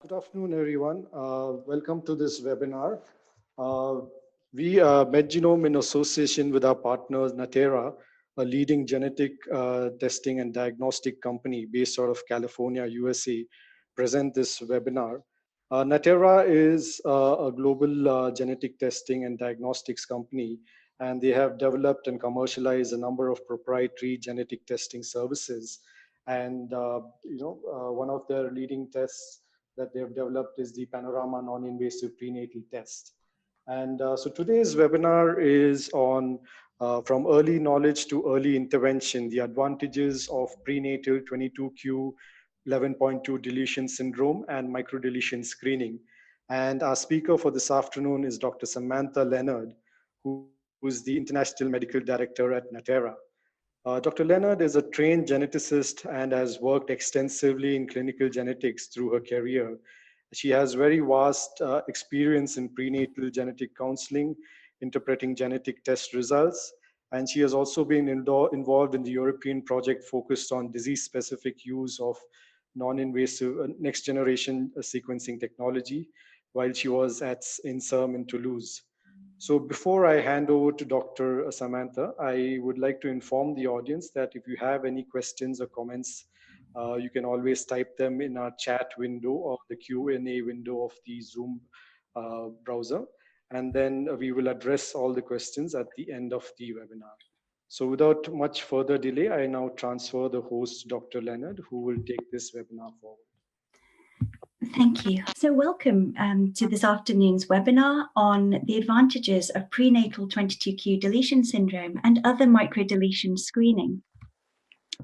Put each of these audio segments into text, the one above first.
Good afternoon, everyone. Welcome to this webinar. We MedGenome, in association with our partners Natera, a leading genetic testing and diagnostic company based out of California, USA, present this webinar. Natera is a global genetic testing and diagnostics company, and they have developed and commercialized a number of proprietary genetic testing services. And one of their leading tests that they have developed is the Panorama non-invasive prenatal test. And so today's webinar is on from early knowledge to early intervention, the advantages of prenatal 22q11.2 deletion syndrome and microdeletion screening. And our speaker for this afternoon is Dr. Samantha Leonard, who is the International Medical Director at Natera. Dr. Leonard is a trained geneticist and has worked extensively in clinical genetics through her career. She has very vast experience in prenatal genetic counseling, interpreting genetic test results, and she has also been involved in the European project focused on disease-specific use of non-invasive next-generation sequencing technology while she was at INSERM in Toulouse. So before I hand over to Dr. Samantha, I would like to inform the audience that if you have any questions or comments, you can always type them in our chat window or the Q&A window of the Zoom browser. And then we will address all the questions at the end of the webinar. So without much further delay, I now transfer the host, Dr. Leonard, who will take this webinar forward. Thank you. So welcome to this afternoon's webinar on the advantages of prenatal 22q deletion syndrome and other microdeletion screening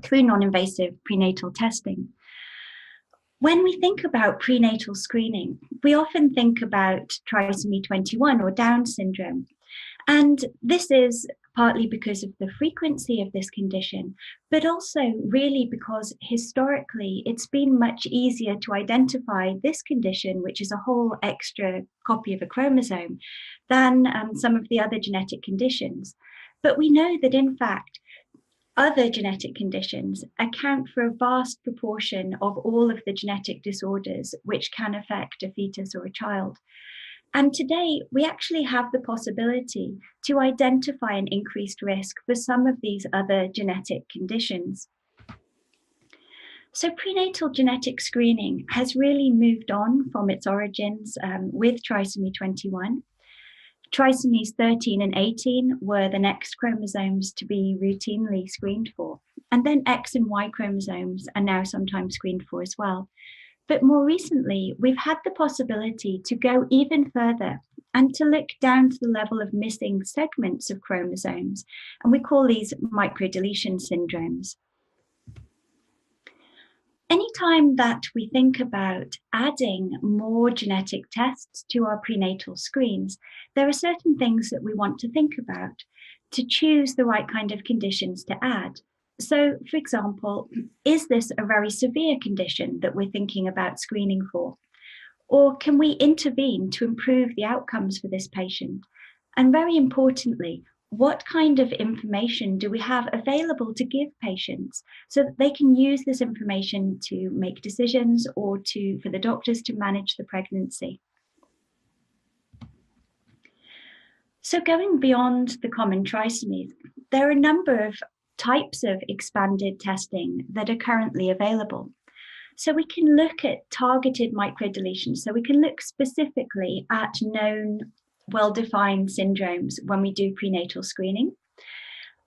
through non-invasive prenatal testing. When we think about prenatal screening, we often think about trisomy 21 or Down syndrome. And this is partly because of the frequency of this condition, but also really because historically it's been much easier to identify this condition, which is a whole extra copy of a chromosome, than some of the other genetic conditions. But we know that in fact, other genetic conditions account for a vast proportion of all of the genetic disorders which can affect a fetus or a child. And today, we actually have the possibility to identify an increased risk for some of these other genetic conditions. So prenatal genetic screening has really moved on from its origins with trisomy 21. Trisomies 13 and 18 were the next chromosomes to be routinely screened for. And then X and Y chromosomes are now sometimes screened for as well. But more recently, we've had the possibility to go even further and to look down to the level of missing segments of chromosomes. And we call these microdeletion syndromes. Anytime that we think about adding more genetic tests to our prenatal screens, there are certain things that we want to think about to choose the right kind of conditions to add. So, for example, is this a very severe condition that we're thinking about screening for? Or can we intervene to improve the outcomes for this patient? And very importantly, what kind of information do we have available to give patients so that they can use this information to make decisions or for the doctors to manage the pregnancy? So going beyond the common trisomies, there are a number of types of expanded testing that are currently available. So we can look at targeted microdeletions. So we can look specifically at known, well-defined syndromes when we do prenatal screening.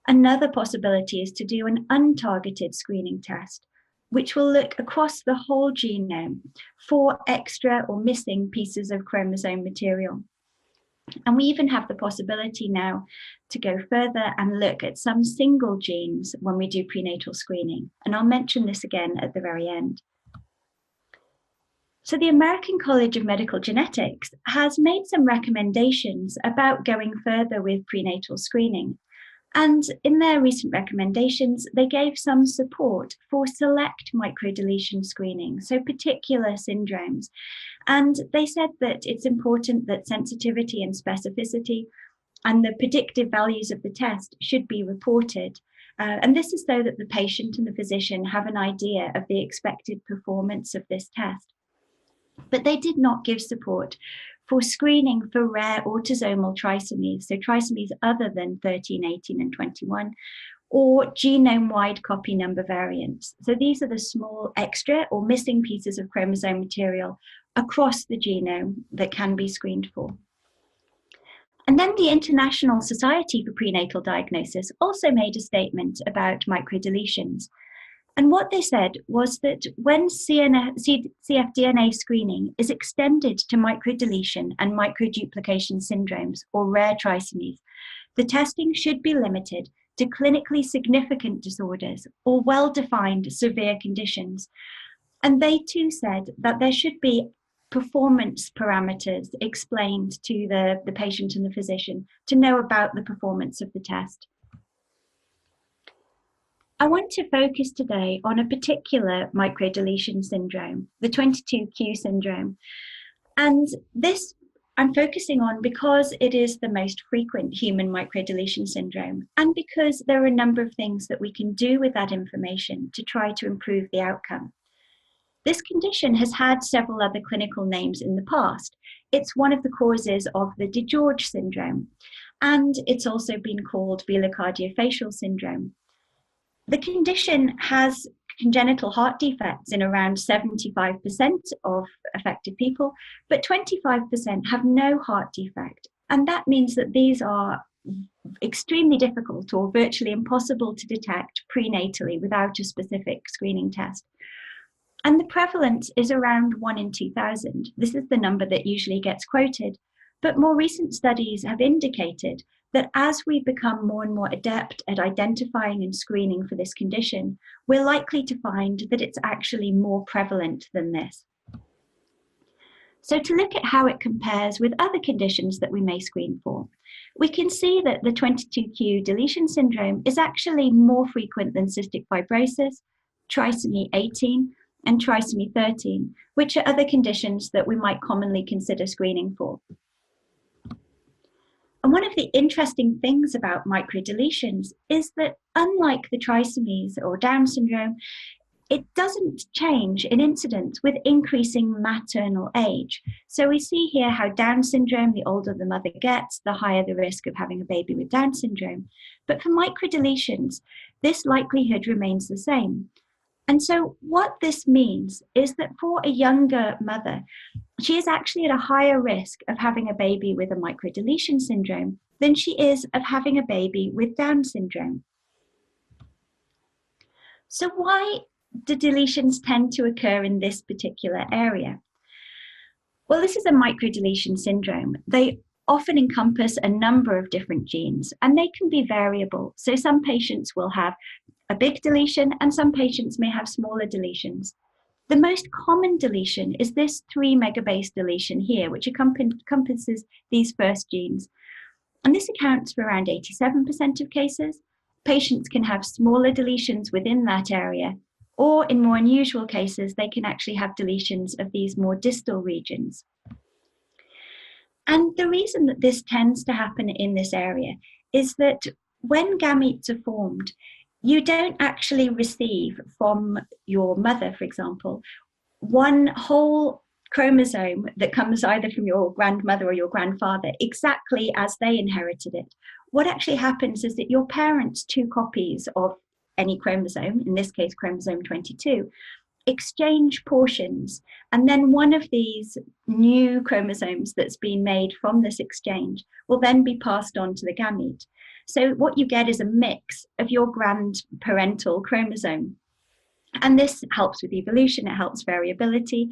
Another possibility is to do an untargeted screening test, which will look across the whole genome for extra or missing pieces of chromosome material. And we even have the possibility now to go further and look at some single genes when we do prenatal screening. And I'll mention this again at the very end. So the American College of Medical Genetics has made some recommendations about going further with prenatal screening. And in their recent recommendations, they gave some support for select microdeletion screening, so particular syndromes. And they said that it's important that sensitivity and specificity and the predictive values of the test should be reported. And this is so that the patient and the physician have an idea of the expected performance of this test. but they did not give support for screening for rare autosomal trisomies, so trisomies other than 13, 18, and 21, or genome-wide copy number variants. So these are the small extra or missing pieces of chromosome material across the genome that can be screened for. And then the International Society for Prenatal Diagnosis also made a statement about microdeletions. And what they said was that when cfDNA screening is extended to microdeletion and microduplication syndromes or rare trisomies, the testing should be limited to clinically significant disorders or well-defined severe conditions. And they too said that there should be performance parameters explained to the patient and the physician to know about the performance of the test. I want to focus today on a particular microdeletion syndrome, the 22q syndrome. And this I'm focusing on because it is the most frequent human microdeletion syndrome, and because there are a number of things that we can do with that information to try to improve the outcome. This condition has had several other clinical names in the past. It's one of the causes of the DeGeorge syndrome, and it's also been called bilocardiofacial syndrome. The condition has congenital heart defects in around 75% of affected people, but 25% have no heart defect. And that means that these are extremely difficult or virtually impossible to detect prenatally without a specific screening test. And the prevalence is around 1 in 2,000. This is the number that usually gets quoted. But more recent studies have indicated that as we become more and more adept at identifying and screening for this condition, we're likely to find that it's actually more prevalent than this. So to look at how it compares with other conditions that we may screen for, we can see that the 22q deletion syndrome is actually more frequent than cystic fibrosis, trisomy 18, and trisomy 13, which are other conditions that we might commonly consider screening for. And one of the interesting things about microdeletions is that unlike the trisomies or Down syndrome, it doesn't change in incidence with increasing maternal age. So we see here how Down syndrome, the older the mother gets, the higher the risk of having a baby with Down syndrome. But for microdeletions, this likelihood remains the same. And so what this means is that for a younger mother, she is actually at a higher risk of having a baby with a microdeletion syndrome than she is of having a baby with Down syndrome. So why do deletions tend to occur in this particular area? Well, this is a microdeletion syndrome. They often encompass a number of different genes, and they can be variable. So some patients will have a big deletion, and some patients may have smaller deletions. The most common deletion is this 3 megabase deletion here, which encompasses these first genes. And this accounts for around 87% of cases. Patients can have smaller deletions within that area, or in more unusual cases, they can actually have deletions of these more distal regions. And the reason that this tends to happen in this area is that when gametes are formed, you don't actually receive from your mother, for example, one whole chromosome that comes either from your grandmother or your grandfather exactly as they inherited it. What actually happens is that your parents' 2 copies of any chromosome, in this case chromosome 22, exchange portions, and then one of these new chromosomes that's been made from this exchange will then be passed on to the gamete. So what you get is a mix of your grandparental chromosome. And this helps with evolution, it helps variability.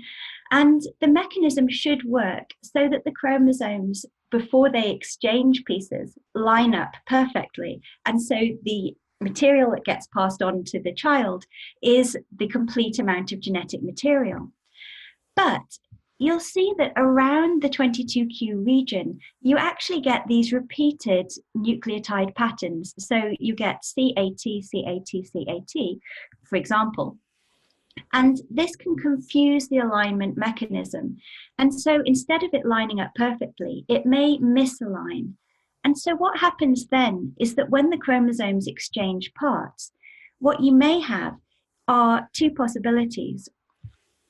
And the mechanism should work so that the chromosomes, before they exchange pieces, line up perfectly. And so the material that gets passed on to the child is the complete amount of genetic material. But you'll see that around the 22q region, you actually get these repeated nucleotide patterns. So you get CAT, CAT, CAT, for example. And this can confuse the alignment mechanism. And so instead of it lining up perfectly, it may misalign. And so what happens then is that when the chromosomes exchange parts, what you may have are 2 possibilities.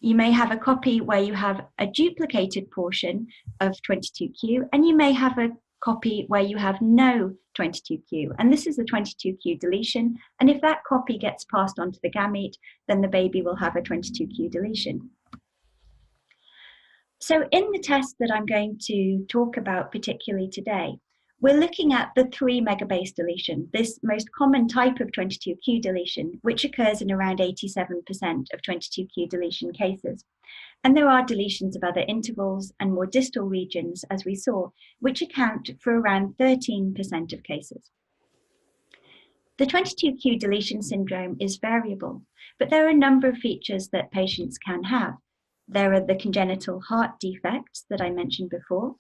You may have a copy where you have a duplicated portion of 22q, and you may have a copy where you have no 22q, and this is a 22q deletion, and if that copy gets passed on to the gamete, then the baby will have a 22q deletion. So in the test that I'm going to talk about particularly today, we're looking at the 3 megabase deletion, this most common type of 22q deletion, which occurs in around 87% of 22q deletion cases. And there are deletions of other intervals and more distal regions, as we saw, which account for around 13% of cases. The 22q deletion syndrome is variable, but there are a number of features that patients can have. There are the congenital heart defects that I mentioned before.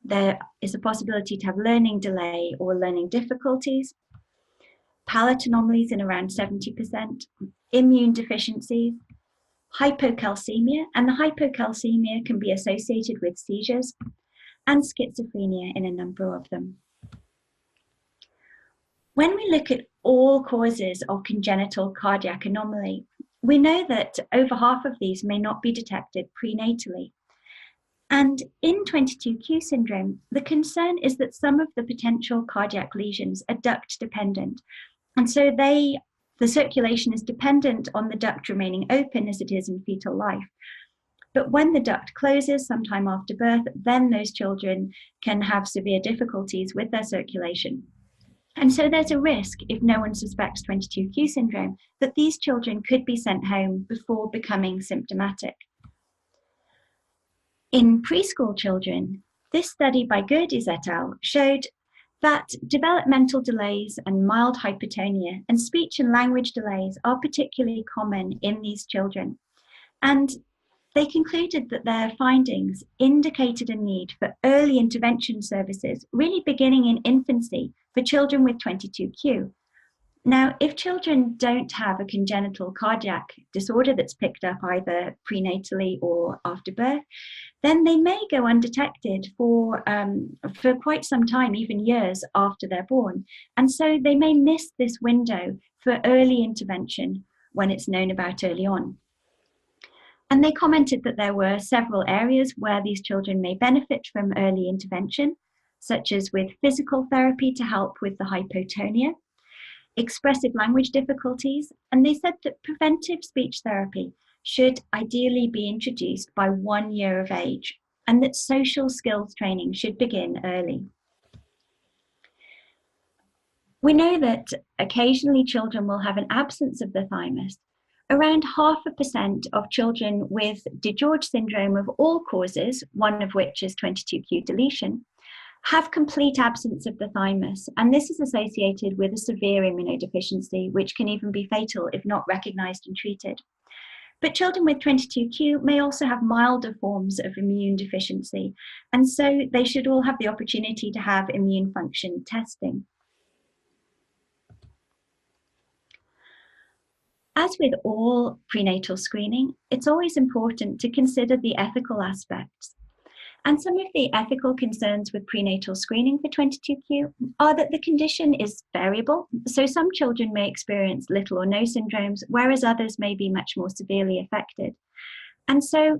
There is a possibility to have learning delay or learning difficulties, palate anomalies in around 70%, immune deficiencies, hypocalcemia, and the hypocalcemia can be associated with seizures, and schizophrenia in a number of them. When we look at all causes of congenital cardiac anomaly, we know that over half of these may not be detected prenatally. And in 22q syndrome, the concern is that some of the potential cardiac lesions are duct dependent. And so the circulation is dependent on the duct remaining open as it is in fetal life. But when the duct closes sometime after birth, then those children can have severe difficulties with their circulation. And so there's a risk, if no one suspects 22q syndrome, that these children could be sent home before becoming symptomatic. In preschool children, this study by Gerdes et al. Showed that developmental delays and mild hypotonia and speech and language delays are particularly common in these children. And they concluded that their findings indicated a need for early intervention services, really beginning in infancy for children with 22q. Now, if children don't have a congenital cardiac disorder that's picked up either prenatally or after birth, then they may go undetected for quite some time, even years after they're born. And so they may miss this window for early intervention when it's known about early on. And they commented that there were several areas where these children may benefit from early intervention, such as with physical therapy to help with the hypotonia, expressive language difficulties, and they said that preventive speech therapy should ideally be introduced by 1 year of age, and that social skills training should begin early. We know that occasionally children will have an absence of the thymus. Around 0.5% of children with DiGeorge syndrome of all causes, one of which is 22q deletion, have complete absence of the thymus, and this is associated with a severe immunodeficiency, which can even be fatal if not recognized and treated. But children with 22q may also have milder forms of immune deficiency, and so they should all have the opportunity to have immune function testing. As with all prenatal screening, it's always important to consider the ethical aspects. And some of the ethical concerns with prenatal screening for 22q are that the condition is variable. So some children may experience little or no syndromes, whereas others may be much more severely affected. And so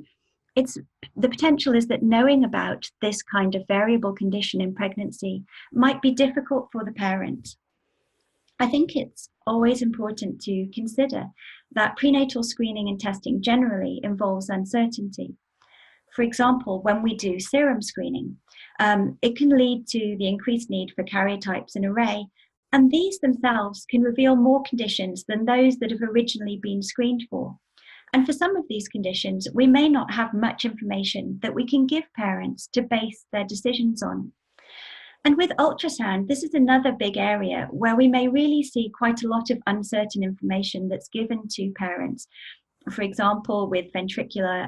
the potential is that knowing about this kind of variable condition in pregnancy might be difficult for the parent. I think it's always important to consider that prenatal screening and testing generally involves uncertainty. For example, when we do serum screening, it can lead to the increased need for karyotypes and array, and these themselves can reveal more conditions than those that have originally been screened for. And for some of these conditions, we may not have much information that we can give parents to base their decisions on. And with ultrasound, this is another big area where we may really see quite a lot of uncertain information that's given to parents. For example, with ventricular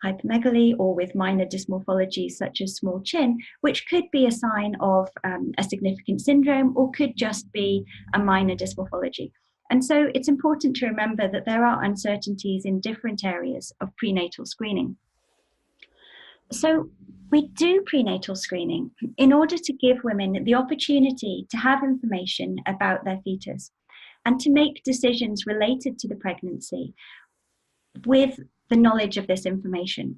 hypermegaly or with minor dysmorphologies such as small chin, which could be a sign of a significant syndrome or could just be a minor dysmorphology. And so it's important to remember that there are uncertainties in different areas of prenatal screening. So we do prenatal screening in order to give women the opportunity to have information about their fetus and to make decisions related to the pregnancy with the knowledge of this information.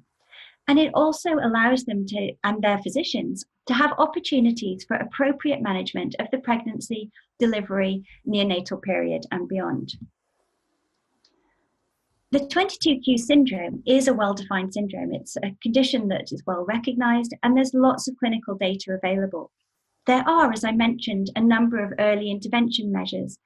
And it also allows them to, and their physicians, to have opportunities for appropriate management of the pregnancy, delivery, neonatal period, and beyond. The 22q syndrome is a well-defined syndrome. It's a condition that is well recognized, and there's lots of clinical data available. There are, as I mentioned, a number of early intervention measures.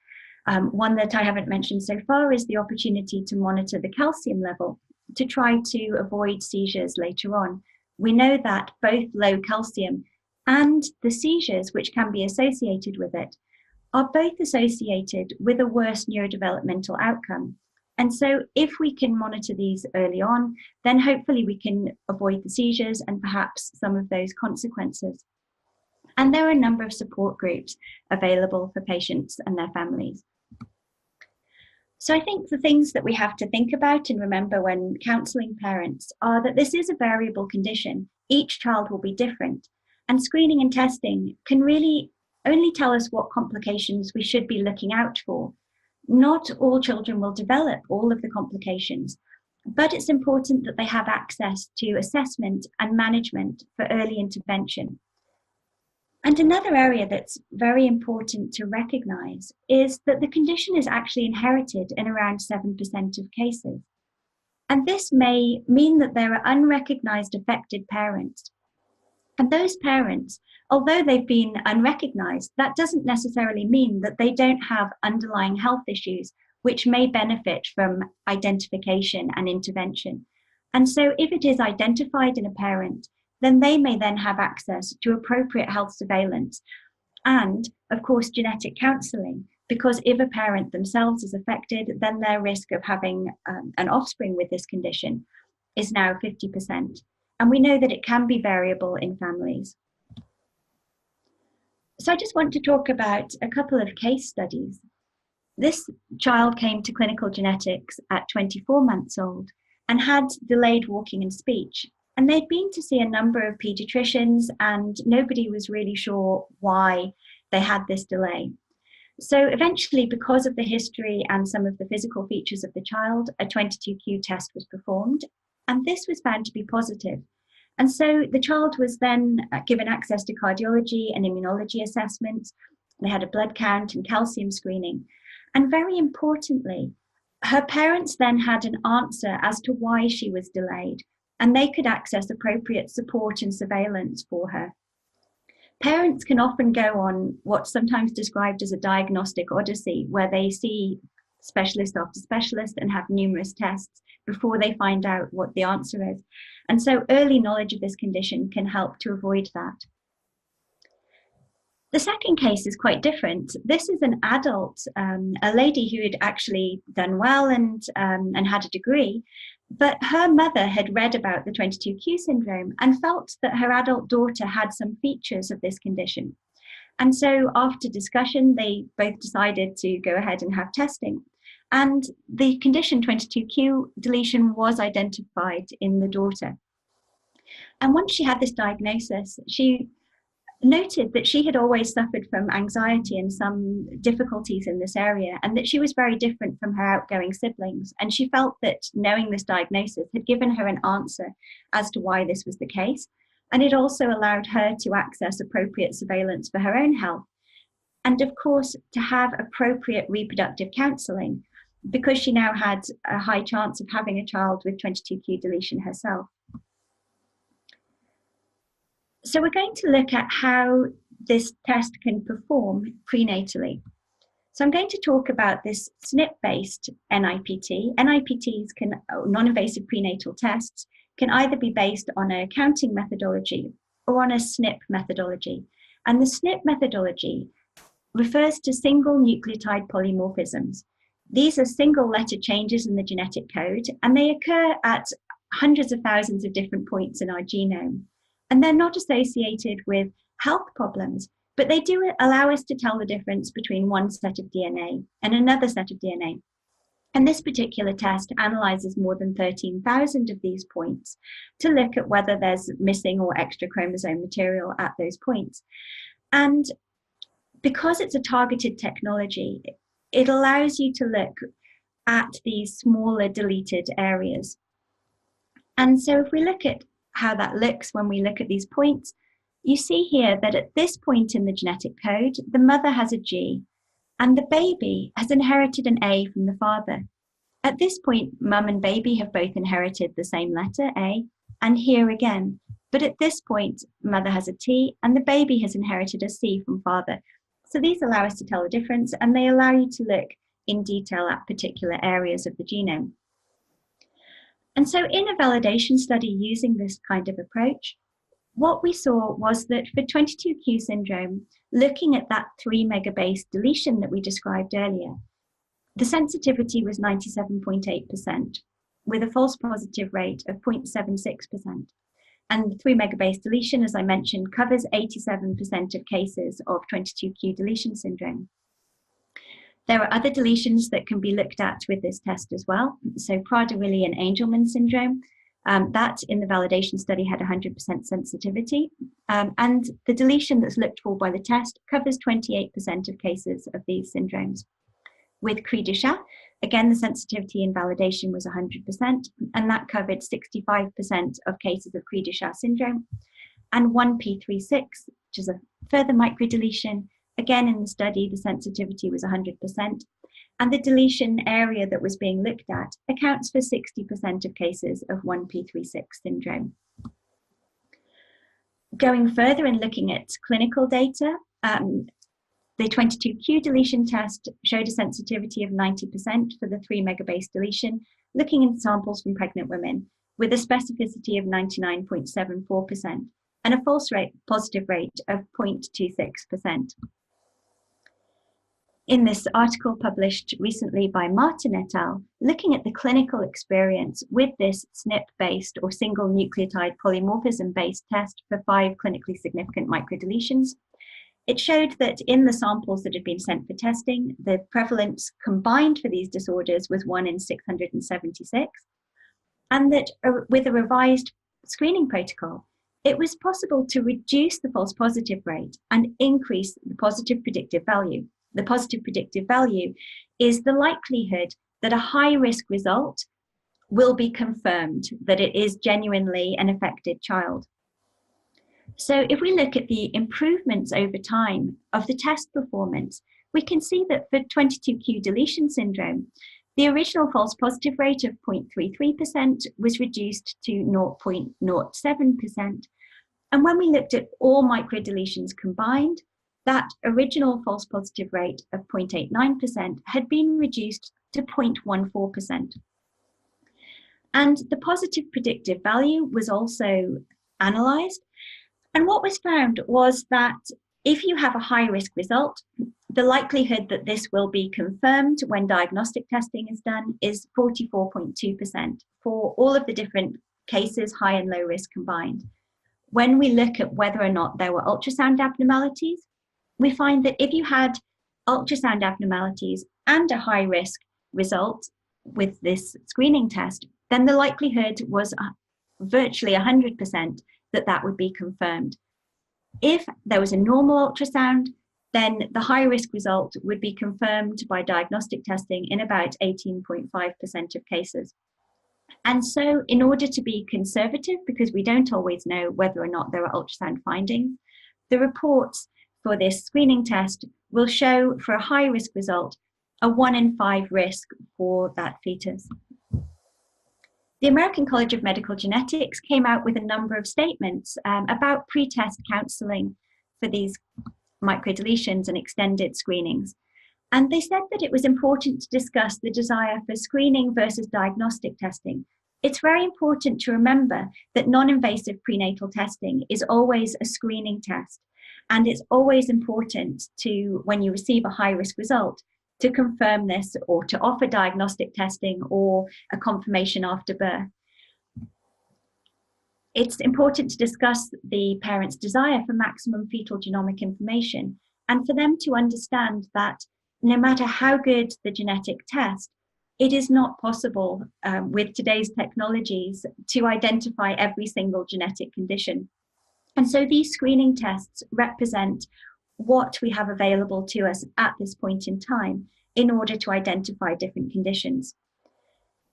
One that I haven't mentioned so far is the opportunity to monitor the calcium level to try to avoid seizures later on. We know that both low calcium and the seizures which can be associated with it are both associated with a worse neurodevelopmental outcome. And so if we can monitor these early on, then hopefully we can avoid the seizures and perhaps some of those consequences. And there are a number of support groups available for patients and their families. So I think the things that we have to think about and remember when counselling parents are that this is a variable condition. Each child will be different, and screening and testing can really only tell us what complications we should be looking out for. Not all children will develop all of the complications, but it's important that they have access to assessment and management for early intervention. And another area that's very important to recognise is that the condition is actually inherited in around 7% of cases. And this may mean that there are unrecognised affected parents. And those parents, although they've been unrecognised, that doesn't necessarily mean that they don't have underlying health issues which may benefit from identification and intervention. And so if it is identified in a parent, then they may then have access to appropriate health surveillance and, of course, genetic counselling, because if a parent themselves is affected, then their risk of having an offspring with this condition is now 50%. And we know that it can be variable in families. So I just want to talk about a couple of case studies. This child came to clinical genetics at 24 months old and had delayed walking and speech. And they'd been to see a number of paediatricians, and nobody was really sure why they had this delay. So eventually, because of the history and some of the physical features of the child, a 22q test was performed, and this was found to be positive. And so the child was then given access to cardiology and immunology assessments. They had a blood count and calcium screening. And very importantly, her parents then had an answer as to why she was delayed, and they could access appropriate support and surveillance for her. Parents can often go on what's sometimes described as a diagnostic odyssey, where they see specialist after specialist and have numerous tests before they find out what the answer is. And so early knowledge of this condition can help to avoid that. The second case is quite different. This is an adult, a lady who had actually done well and had a degree, but her mother had read about the 22q syndrome and felt that her adult daughter had some features of this condition. And so after discussion, they both decided to go ahead and have testing. And the condition 22q deletion was identified in the daughter. And once she had this diagnosis, she noted that she had always suffered from anxiety and some difficulties in this area, and that she was very different from her outgoing siblings. And she felt that knowing this diagnosis had given her an answer as to why this was the case. And it also allowed her to access appropriate surveillance for her own health. And of course, to have appropriate reproductive counselling, because she now had a high chance of having a child with 22q deletion herself. So we're going to look at how this test can perform prenatally. So I'm going to talk about this SNP-based NIPT. NIPTs can, non-invasive prenatal tests, can either be based on a counting methodology or on a SNP methodology. And the SNP methodology refers to single nucleotide polymorphisms. These are single letter changes in the genetic code, and they occur at hundreds of thousands of different points in our genome. And they're not associated with health problems, but they do allow us to tell the difference between one set of DNA and another set of DNA. And this particular test analyzes more than 13,000 of these points to look at whether there's missing or extra chromosome material at those points. And because it's a targeted technology, it allows you to look at these smaller deleted areas. And so if we look at how that looks when we look at these points, you see here that at this point in the genetic code, the mother has a G and the baby has inherited an A from the father. At this point, mum and baby have both inherited the same letter, A, and here again. But at this point, mother has a T and the baby has inherited a C from father. So these allow us to tell the difference, and they allow you to look in detail at particular areas of the genome. And so in a validation study using this kind of approach, what we saw was that for 22q syndrome, looking at that 3 megabase deletion that we described earlier, the sensitivity was 97.8%, with a false positive rate of 0.76%. And the 3 megabase deletion, as I mentioned, covers 87% of cases of 22q deletion syndrome. There are other deletions that can be looked at with this test as well. So Prader-Willi and Angelman syndrome, that in the validation study had 100% sensitivity. And the deletion that's looked for by the test covers 28% of cases of these syndromes. With Cri-du-Chat, again, the sensitivity in validation was 100%, and that covered 65% of cases of Cri-du-Chat syndrome. And 1p36, which is a further microdeletion, again, in the study, the sensitivity was 100%, and the deletion area that was being looked at accounts for 60% of cases of 1p36 syndrome. Going further and looking at clinical data, the 22q deletion test showed a sensitivity of 90% for the 3 megabase deletion, looking in samples from pregnant women, with a specificity of 99.74% and a false positive rate of 0.26%. In this article published recently by Martin et al., looking at the clinical experience with this SNP-based or single nucleotide polymorphism-based test for 5 clinically significant microdeletions, it showed that in the samples that had been sent for testing, the prevalence combined for these disorders was 1 in 676, and that with a revised screening protocol, it was possible to reduce the false positive rate and increase the positive predictive value. The positive predictive value is the likelihood that a high-risk result will be confirmed, that it is genuinely an affected child. So if we look at the improvements over time of the test performance, we can see that for 22q deletion syndrome, the original false positive rate of 0.33% was reduced to 0.07%. And when we looked at all microdeletions combined, that original false positive rate of 0.89% had been reduced to 0.14%. And the positive predictive value was also analysed. And what was found was that if you have a high-risk result, the likelihood that this will be confirmed when diagnostic testing is done is 44.2% for all of the different cases, high and low risk combined. When we look at whether or not there were ultrasound abnormalities, we find that if you had ultrasound abnormalities and a high-risk result with this screening test, then the likelihood was virtually 100% that that would be confirmed. If there was a normal ultrasound, then the high-risk result would be confirmed by diagnostic testing in about 18.5% of cases. And so in order to be conservative, because we don't always know whether or not there are ultrasound findings, the reports for this screening test will show for a high-risk result a 1 in 5 risk for that fetus. The American College of Medical Genetics came out with a number of statements about pre-test counselling for these microdeletions and extended screenings. And they said that it was important to discuss the desire for screening versus diagnostic testing. It's very important to remember that non-invasive prenatal testing is always a screening test. And it's always important to, when you receive a high-risk result, to confirm this or to offer diagnostic testing or a confirmation after birth. It's important to discuss the parent's desire for maximum fetal genomic information and for them to understand that no matter how good the genetic test, it is not possible with today's technologies to identify every single genetic condition. And so these screening tests represent what we have available to us at this point in time in order to identify different conditions.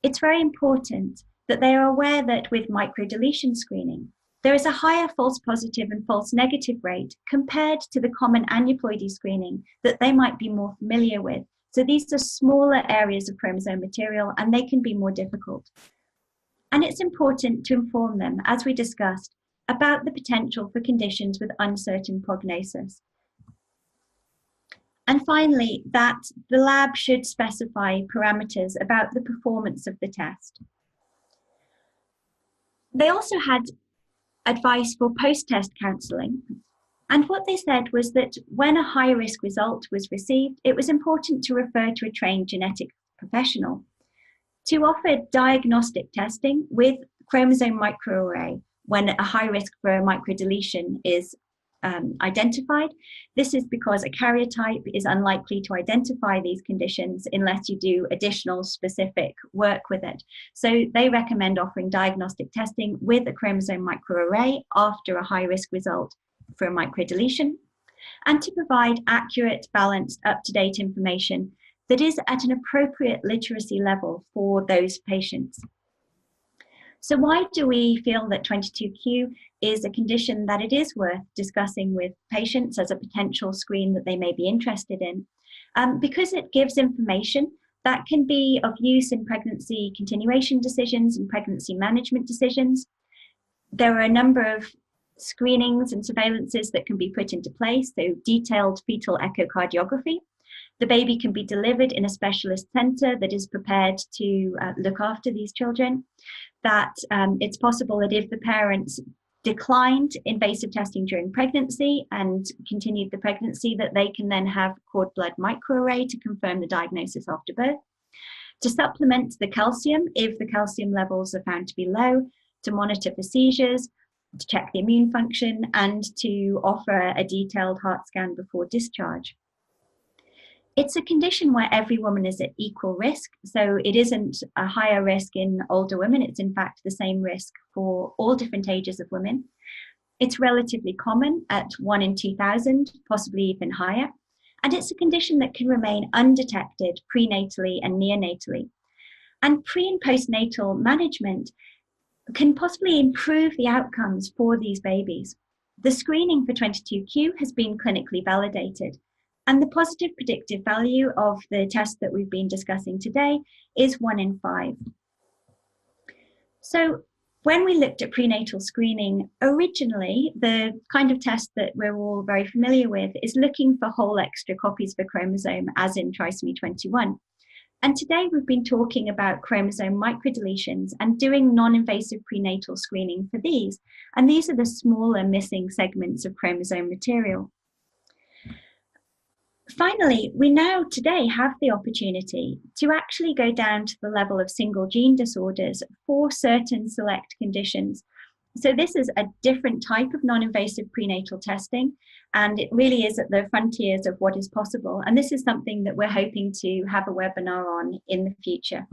It's very important that they are aware that with microdeletion screening, there is a higher false positive and false negative rate compared to the common aneuploidy screening that they might be more familiar with. So these are smaller areas of chromosome material and they can be more difficult. And it's important to inform them, as we discussed, about the potential for conditions with uncertain prognosis. And finally, that the lab should specify parameters about the performance of the test. They also had advice for post-test counselling. And what they said was that when a high-risk result was received, it was important to refer to a trained genetic professional to offer diagnostic testing with chromosome microarray when a high risk for microdeletion is identified. This is because a karyotype is unlikely to identify these conditions unless you do additional specific work with it. So they recommend offering diagnostic testing with a chromosome microarray after a high risk result for a microdeletion, and to provide accurate, balanced, up-to-date information that is at an appropriate literacy level for those patients. So why do we feel that 22q is a condition that it is worth discussing with patients as a potential screen that they may be interested in? Because it gives information that can be of use in pregnancy continuation decisions and pregnancy management decisions. There are a number of screenings and surveillances that can be put into place, so detailed fetal echocardiography. The baby can be delivered in a specialist centre that is prepared to look after these children. That it's possible that if the parents declined invasive testing during pregnancy and continued the pregnancy, that they can then have cord blood microarray to confirm the diagnosis after birth. To supplement the calcium, if the calcium levels are found to be low, to monitor for seizures, to check the immune function, and to offer a detailed heart scan before discharge. It's a condition where every woman is at equal risk, so it isn't a higher risk in older women, it's in fact the same risk for all different ages of women. It's relatively common at 1 in 2,000, possibly even higher, and it's a condition that can remain undetected prenatally and neonatally. And pre and postnatal management can possibly improve the outcomes for these babies. The screening for 22q has been clinically validated, and the positive predictive value of the test that we've been discussing today is 1 in 5. So when we looked at prenatal screening, originally, the kind of test that we're all very familiar with is looking for whole extra copies of a chromosome, as in trisomy 21. And today we've been talking about chromosome microdeletions and doing non-invasive prenatal screening for these. And these are the smaller missing segments of chromosome material. Finally, we now today have the opportunity to actually go down to the level of single gene disorders for certain select conditions. So this is a different type of non-invasive prenatal testing, and it really is at the frontiers of what is possible. And this is something that we're hoping to have a webinar on in the future.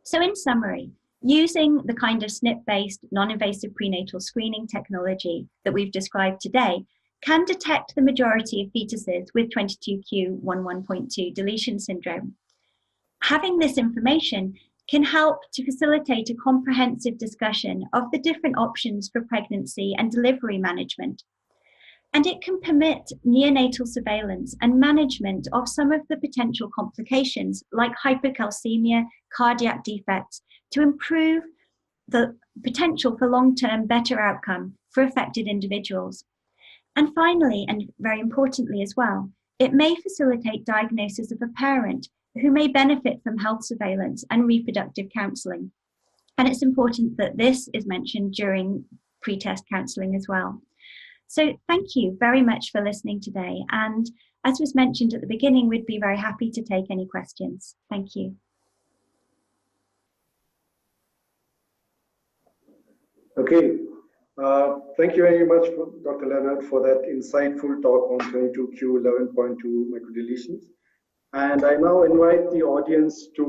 So in summary, using the kind of SNP-based non-invasive prenatal screening technology that we've described today can detect the majority of fetuses with 22q11.2 deletion syndrome. Having this information can help to facilitate a comprehensive discussion of the different options for pregnancy and delivery management. And it can permit neonatal surveillance and management of some of the potential complications like hypocalcemia, cardiac defects, to improve the potential for long-term better outcome for affected individuals. And finally, and very importantly as well, it may facilitate diagnosis of a parent who may benefit from health surveillance and reproductive counselling. And it's important that this is mentioned during pre-test counselling as well. So thank you very much for listening today. And as was mentioned at the beginning, we'd be very happy to take any questions. Thank you. Okay. Thank you very much, Dr. Leonard, for that insightful talk on 22q11.2 microdeletions. And I now invite the audience to,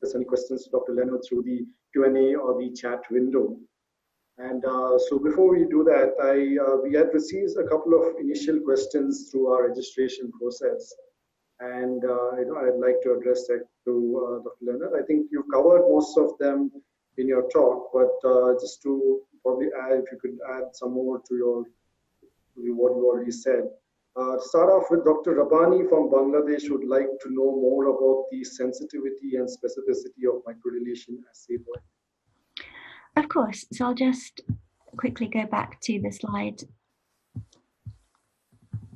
have any questions to Dr. Leonard through the Q&A or the chat window. And so before we do that, we had received a couple of initial questions through our registration process. And I'd like to address that to Dr. Leonard. I think you've covered most of them in your talk, but just to probably add, if you could add some more to what you already said. To start off with, Dr. Rabbani from Bangladesh would like to know more about the sensitivity and specificity of microdeletion assay work. Of course. So I'll just quickly go back to the slide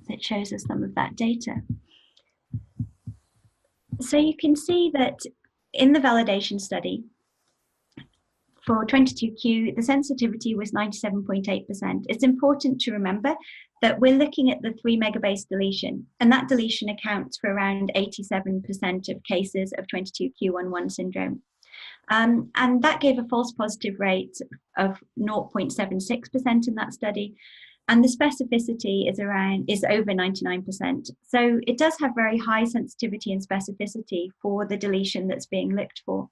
that shows us some of that data. So you can see that in the validation study, for 22q, the sensitivity was 97.8%. It's important to remember that we're looking at the 3 megabase deletion, and that deletion accounts for around 87% of cases of 22q11 syndrome. And that gave a false positive rate of 0.76% in that study. And the specificity is over 99%. So it does have very high sensitivity and specificity for the deletion that's being looked for.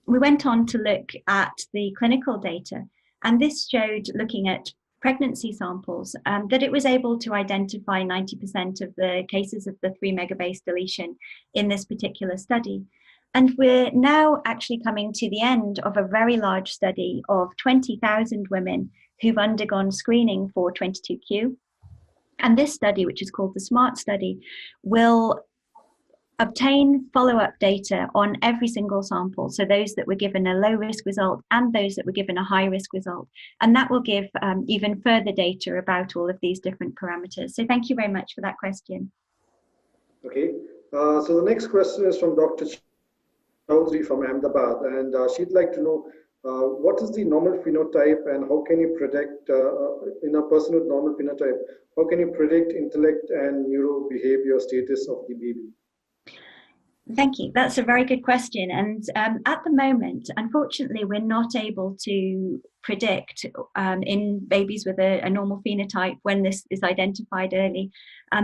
We went on to look at the clinical data, and this showed, looking at pregnancy samples, that it was able to identify 90% of the cases of the 3 megabase deletion in this particular study. And we're now actually coming to the end of a very large study of 20,000 women who've undergone screening for 22q. And this study, which is called the SMART study, will obtain follow-up data on every single sample. So those that were given a low risk result and those that were given a high risk result. And that will give even further data about all of these different parameters. So thank you very much for that question. Okay, so the next question is from Dr. Chaudhary from Ahmedabad, and she'd like to know what is the normal phenotype and how can you predict, in a person with normal phenotype, how can you predict intellect and neurobehavior status of the baby? Thank you. That's a very good question. And at the moment, unfortunately, we're not able to predict in babies with a normal phenotype, when this is identified early,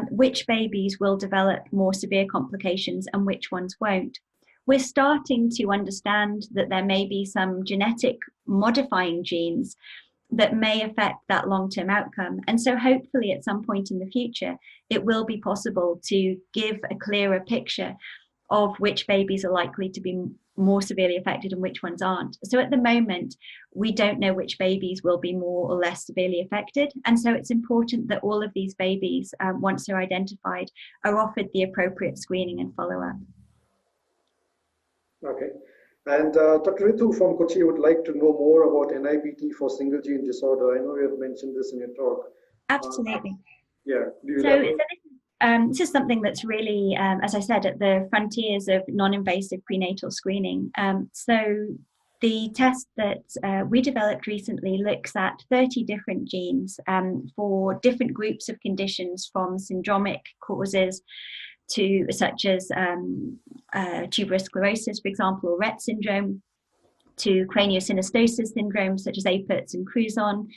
which babies will develop more severe complications and which ones won't. We're starting to understand that there may be some genetic modifying genes that may affect that long-term outcome. And so hopefully at some point in the future, it will be possible to give a clearer picture of which babies are likely to be more severely affected and which ones aren't. So at the moment, we don't know which babies will be more or less severely affected. And so it's important that all of these babies, once they're identified, are offered the appropriate screening and follow-up. Okay. And Dr. Ritu from Kochi would like to know more about NIPT for single gene disorder. I know you have mentioned this in your talk. Absolutely. Yeah. This is something that's really, as I said, at the frontiers of non-invasive prenatal screening. So the test that we developed recently looks at 30 different genes for different groups of conditions, from syndromic causes to such as tuberous sclerosis, for example, or Rett syndrome, to craniosynostosis syndrome such as Apert and Cruzon,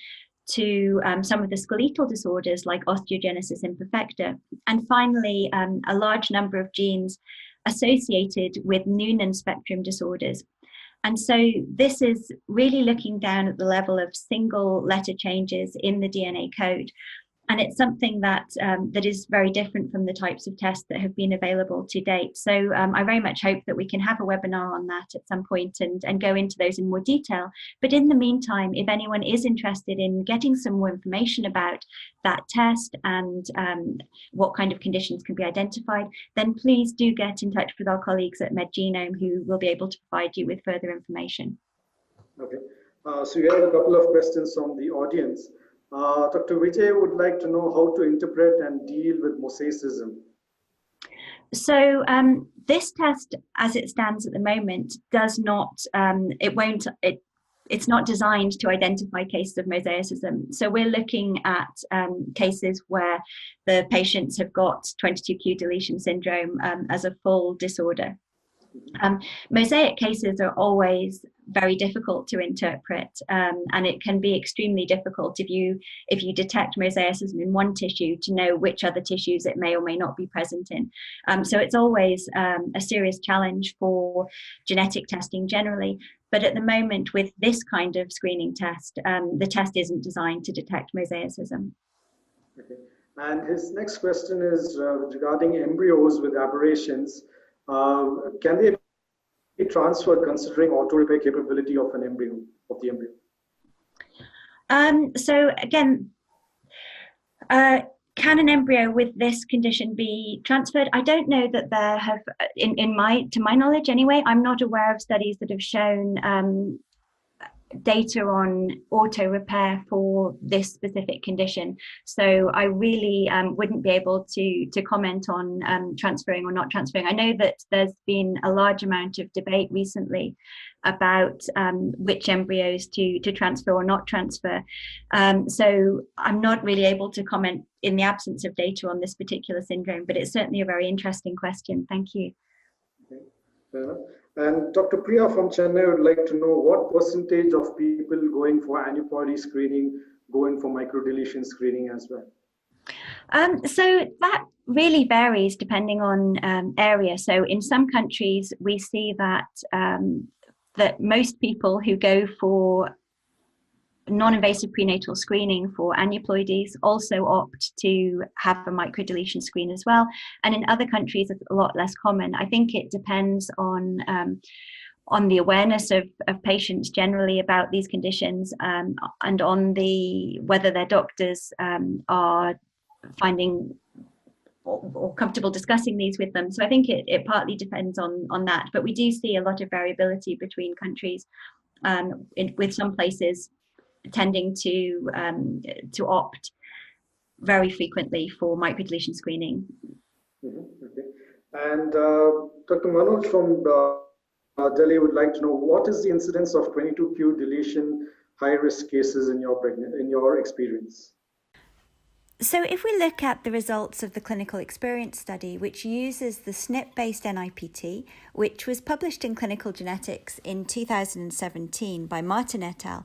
to some of the skeletal disorders like osteogenesis imperfecta, and finally a large number of genes associated with Noonan spectrum disorders. And so this is really looking down at the level of single letter changes in the DNA code. And it's something that that is very different from the types of tests that have been available to date. So I very much hope that we can have a webinar on that at some point and go into those in more detail. But in the meantime, if anyone is interested in getting some more information about that test and what kind of conditions can be identified, then please do get in touch with our colleagues at MedGenome, who will be able to provide you with further information. Okay, so we have a couple of questions from the audience. Dr. Vijay would like to know how to interpret and deal with mosaicism. So this test, as it stands at the moment, does not, it's not designed to identify cases of mosaicism. So we're looking at cases where the patients have got 22q deletion syndrome as a full disorder. Mosaic cases are always very difficult to interpret, and it can be extremely difficult if you detect mosaicism in one tissue to know which other tissues it may or may not be present in. So it's always a serious challenge for genetic testing generally. But at the moment, with this kind of screening test, the test isn't designed to detect mosaicism. Okay. And his next question is regarding embryos with aberrations. Can they be transferred considering auto-repair capability of an embryo, of the embryo? So again, can an embryo with this condition be transferred? I don't know that there have, to my knowledge anyway, I'm not aware of studies that have shown data on auto repair for this specific condition. So I really wouldn't be able to comment on transferring or not transferring. I know that there's been a large amount of debate recently about which embryos to transfer or not transfer. So I'm not really able to comment in the absence of data on this particular syndrome, but it's certainly a very interesting question. Thank you. Okay. Fair enough. And Dr. Priya from Chennai would like to know what percentage of people going for aneuploidy screening, going for microdeletion screening as well? So that really varies depending on area. So in some countries, we see that that most people who go for non-invasive prenatal screening for aneuploidies also opt to have a microdeletion screen as well. And in other countries, it's a lot less common. I think it depends on the awareness of patients generally about these conditions, and on whether their doctors are finding or comfortable discussing these with them. So I think it partly depends on that. But we do see a lot of variability between countries, with some places tending to opt very frequently for microdeletion screening. Okay. And Dr. Manoj from Delhi would like to know, what is the incidence of 22q deletion high-risk cases in your experience? So if we look at the results of the clinical experience study, which uses the SNP-based NIPT, which was published in Clinical Genetics in 2017 by Martin et al.,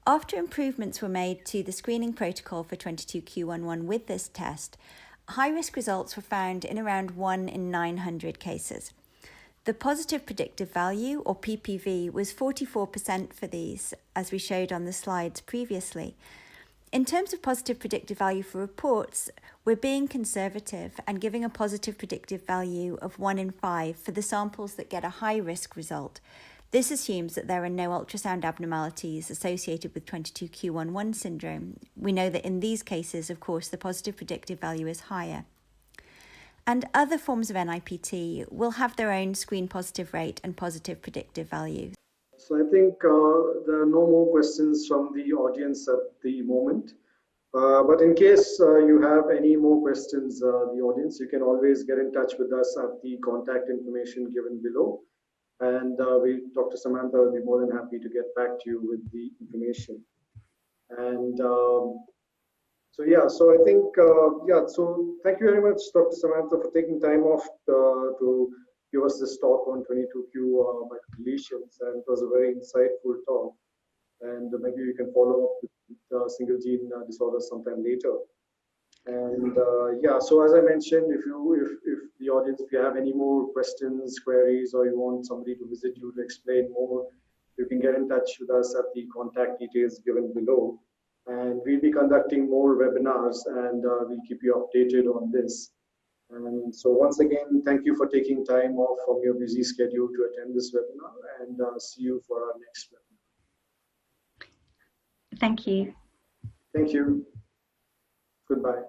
after improvements were made to the screening protocol for 22q11 with this test, high-risk results were found in around 1 in 900 cases. The positive predictive value, or PPV, was 44% for these, as we showed on the slides previously. In terms of positive predictive value for reports, we're being conservative and giving a positive predictive value of 1 in 5 for the samples that get a high-risk result. This assumes that there are no ultrasound abnormalities associated with 22q11 syndrome. We know that in these cases, of course, the positive predictive value is higher. And other forms of NIPT will have their own screen positive rate and positive predictive value. So I think there are no more questions from the audience at the moment. But in case you have any more questions, the audience, you can always get in touch with us at the contact information given below. And Dr. Samantha will be more than happy to get back to you with the information. And so I think, so thank you very much, Dr. Samantha, for taking time off to give us this talk on 22q microdeletions. And it was a very insightful talk. And maybe we can follow up with single gene disorders sometime later. And so as I mentioned, if the audience, if you have any more questions, queries, or you want somebody to visit you to explain more, you can get in touch with us at the contact details given below. And we'll be conducting more webinars, and we'll keep you updated on this. And so once again, thank you for taking time off from your busy schedule to attend this webinar, and see you for our next webinar. Thank you. Thank you. Goodbye.